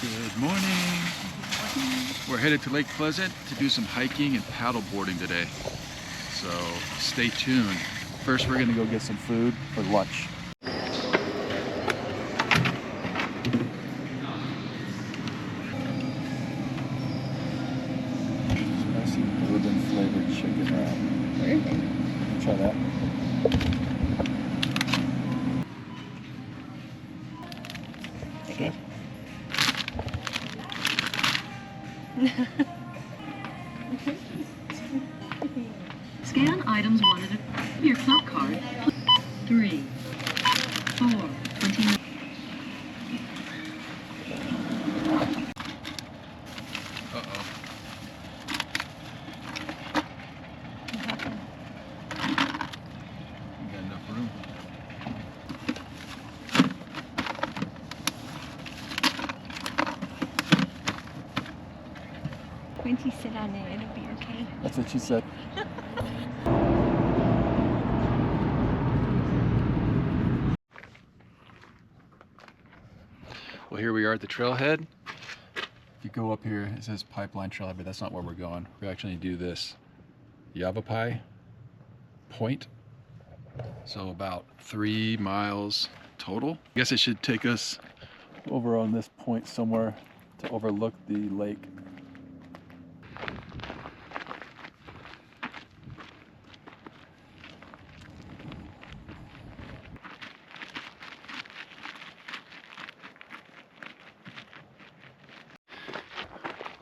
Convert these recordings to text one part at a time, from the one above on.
Good morning. We're headed to Lake Pleasant to do some hiking and paddle boarding today. So stay tuned. First, we're gonna go get some food for lunch. Spicy bourbon flavored chicken wrap. Try that. Okay. Scan items wanted at your club card. 3, 4, 29. Uh-oh. You got enough room. Once you sit on it, it'll be okay. That's what she said. Well, here we are at the trailhead. If you go up here, it says Pipeline Trailhead, but that's not where we're going. We actually do this Yavapai Point. So about 3 miles total. I guess it should take us over on this point somewhere to overlook the lake.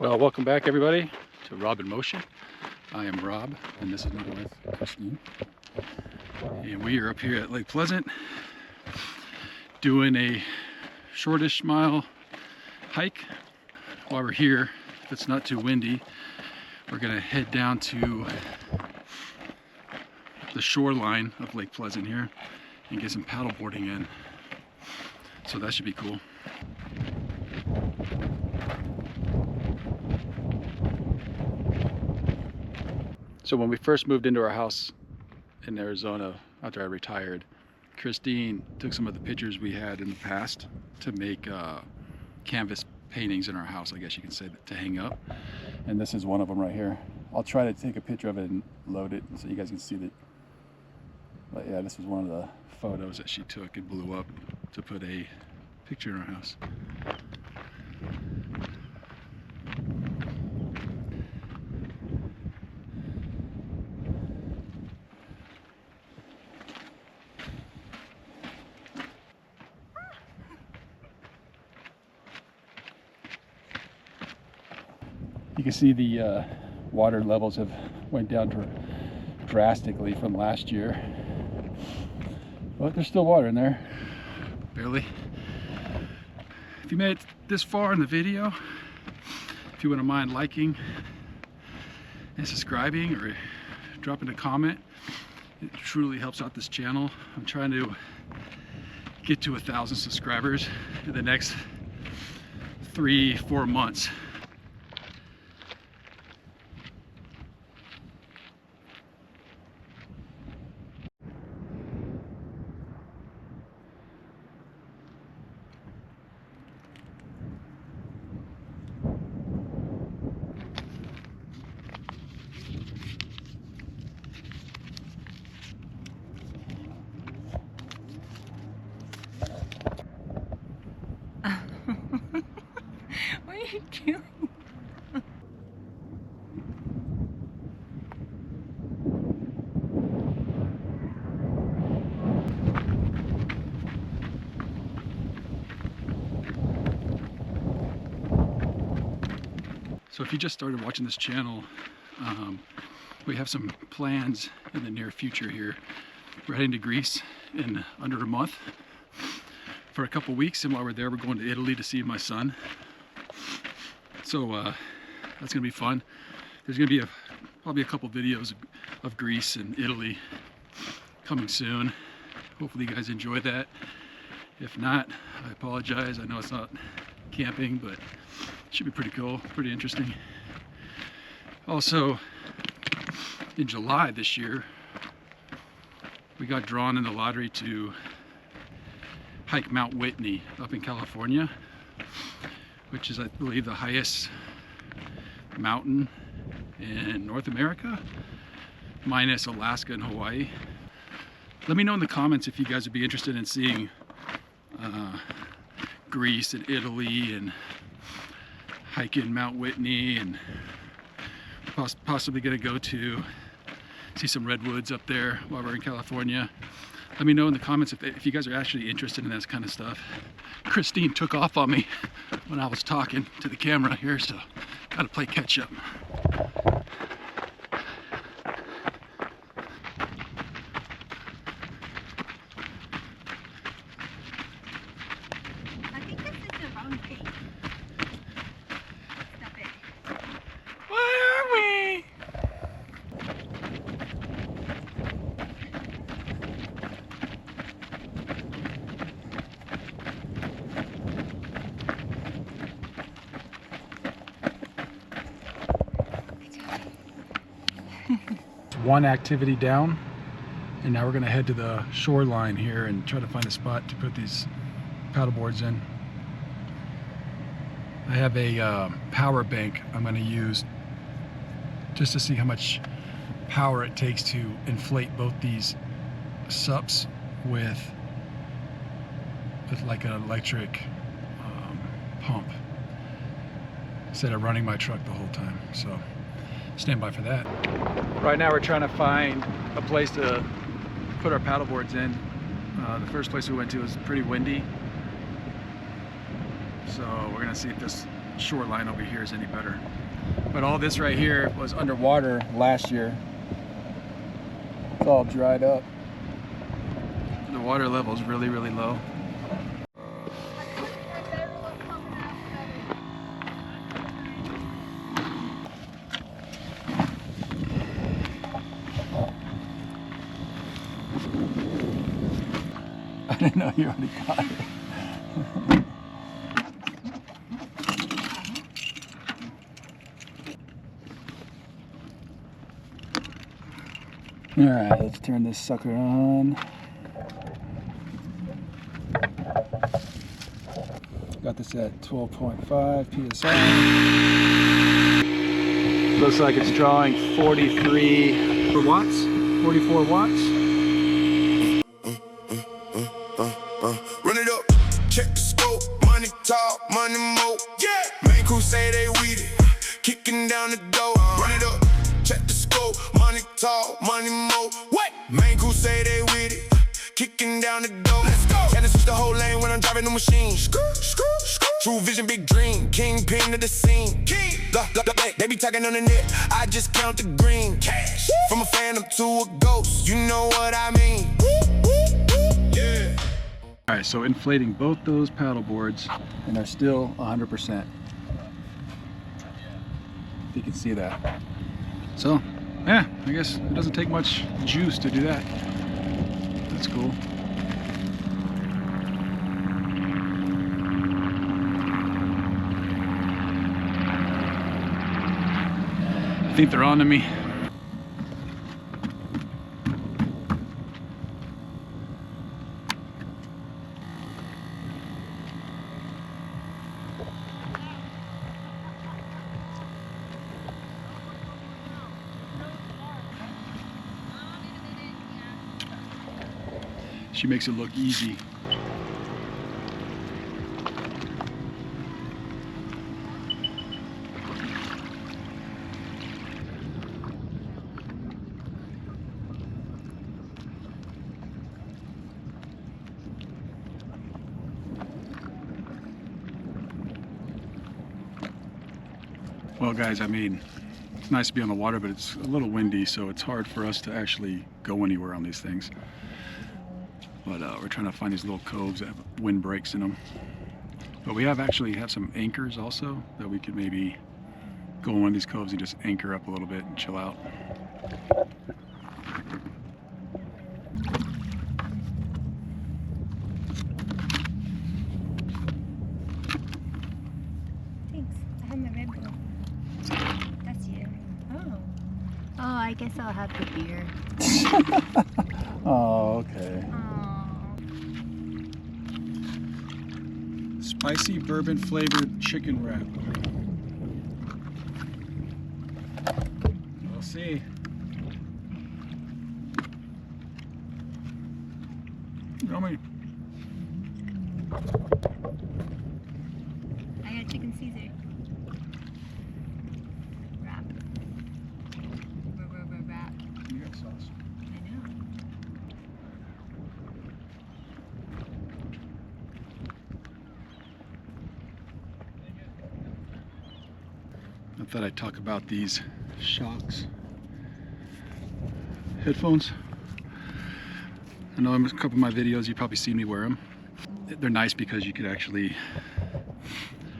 Well, welcome back everybody to Rob in Motion. I am Rob and this is my wife, Christine. And we are up here at Lake Pleasant doing a shortish mile hike. While we're here, if it's not too windy, we're gonna head down to the shoreline of Lake Pleasant here and get some paddle boarding in. So that should be cool. So when we first moved into our house in Arizona after I retired, Christine took some of the pictures we had in the past to make canvas paintings in our house, I guess you can say, to hang up. And this is one of them right here. I'll try to take a picture of it and load it so you guys can see that. But yeah, this was one of the photos that she took and blew up to put a picture in our house. You can see the water levels have went down drastically from last year, but there's still water in there, barely. If you made it this far in the video, if you wouldn't mind liking and subscribing or dropping a comment, it truly helps out this channel. I'm trying to get to 1,000 subscribers in the next 3-4 months. What are you doing? So if you just started watching this channel, we have some plans in the near future here. We're heading to Greece in under a month for a couple weeks, and while we're there, we're going to Italy to see my son. So that's gonna be fun. There's gonna be probably a couple videos of Greece and Italy coming soon. Hopefully you guys enjoy that. If not, I apologize. I know it's not camping, but it should be pretty cool, pretty interesting. Also, in July this year, we got drawn in the lottery to hike Mount Whitney up in California. which is, I believe, the highest mountain in North America, minus Alaska and Hawaii. Let me know in the comments if you guys would be interested in seeing Greece and Italy and hiking Mount Whitney, and possibly gonna go to see some redwoods up there while we're in California. Let me know in the comments if you guys are actually interested in this kind of stuff. Christine took off on me when I was talking to the camera here, so gotta play catch up. I think this is the wrong thing. Stop it. Where are we? One activity down, and now we're going to head to the shoreline here and try to find a spot to put these paddle boards in. I have a power bank I'm going to use just to see how much power it takes to inflate both these SUPs with like an electric pump instead of running my truck the whole time. So stand by for that. Right now we're trying to find a place to put our paddle boards in. The first place we went to was pretty windy, so we're gonna see if this shoreline over here is any better. But all this right here was underwater last year. It's all dried up. The water level is really, really low. I didn't know you already got it. All right, let's turn this sucker on. Got this at 12.5 PSI. Looks like it's drawing 43 watts, 44 watts. Run it up, check the scope, money talk, money mo. Yeah, main crew say they weed it, kicking down the door. Run it up, check the scope, money talk, money mo. What? Main crew say they weed it, kicking down the door. Let's go. And it's the whole lane when I'm driving the machine. True vision, big dream, kingpin of the scene. King, they be talking on the net. I just count the green. Cash. From a phantom to a ghost, you know what I mean. Yeah. All right, so inflating both those paddle boards, and they're still 100%. If you can see that. So, yeah, I guess it doesn't take much juice to do that. That's cool. I think they're on to me. She makes it look easy. Well guys, I mean, it's nice to be on the water, but it's a little windy, so it's hard for us to actually go anywhere on these things. But we're trying to find these little coves that have wind breaks in them. But we actually have some anchors also that we could maybe go in one of these coves and just anchor up a little bit and chill out. Thanks. I have my Red Bull. That's you. Oh. Oh, I guess I'll have the beer. Oh, okay. Aww. Spicy bourbon flavored chicken wrap. We'll see. Yummy. I got chicken Caesar. Wrap. Wrap. You got sauce. I know. I thought I'd talk about these Shocks headphones. I know in a couple of my videos you've probably seen me wear them. They're nice because you could actually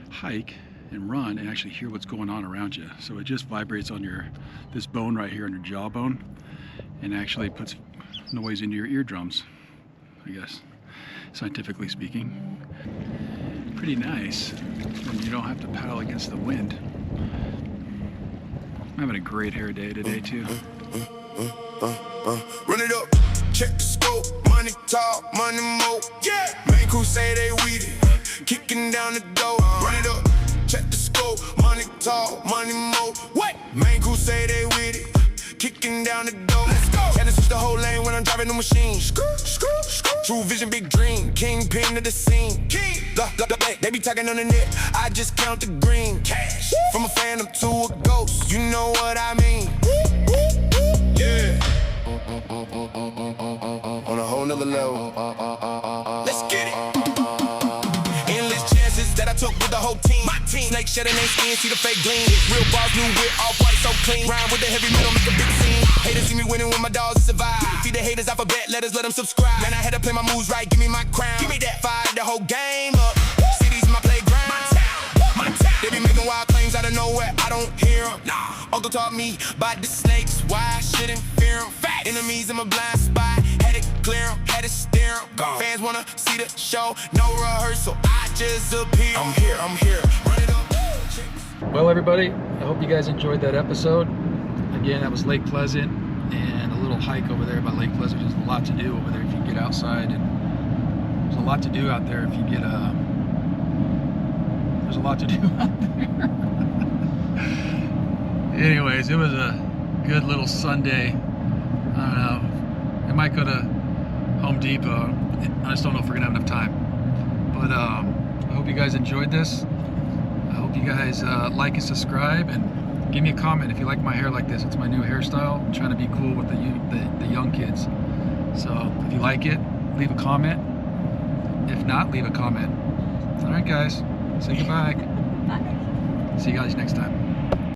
hike and run and actually hear what's going on around you. So it just vibrates on this bone right here on your jawbone and actually puts noise into your eardrums, I guess, scientifically speaking. Pretty nice, and you don't have to paddle against the wind. I'm having a great hair day today too. Run it up, check the scope, money talk, money mo. Yeah, main crew say they weed it, kicking down the door. Run it up, check the scope, money talk, money mo. What? Main crew say they with it, kicking down the door. Let's go. Had to switch the whole lane when I'm driving the machine. True vision, big dream, kingpin to the scene. They be talking on the net, I just count the green. Cash. From a phantom to a ghost, you know what I mean. Yeah. On a whole nother level. Let's get it. Endless chances that I took with the whole team. My team. Snake shedding their skin, see the fake gleam. Real balls, new whip, all white, so clean. Rhyme with the heavy metal, make a big scene. Haters see me winning with my dogs survive. Feed the haters alphabet letters, let them subscribe. Man, I had to play my moves right, give me my crown. Give me that fire, the whole game up. Cities my playground. My town. They be making wild claims out of nowhere, I don't hear them. Nah. Uncle taught me about the snakes, why I shouldn't fear them. Enemies in my blind spot, had it clear them, had it steer them. Fans wanna see the show, no rehearsal, I just appear. I'm here, run it up. Well, everybody, I hope you guys enjoyed that episode. Again, that was Lake Pleasant and a little hike over there by Lake Pleasant. There's a lot to do over there if you get outside, and there's a lot to do out there if you get there's a lot to do out there. Anyways, it was a good little Sunday. I don't know. I might go to Home Depot. I just don't know if we're gonna have enough time. But I hope you guys enjoyed this. I hope you guys like and subscribe, and give me a comment if you like my hair like this. It's my new hairstyle. I'm trying to be cool with the young kids. So if you like it, leave a comment. If not, leave a comment. All right, guys. Say goodbye. Bye. See you guys next time.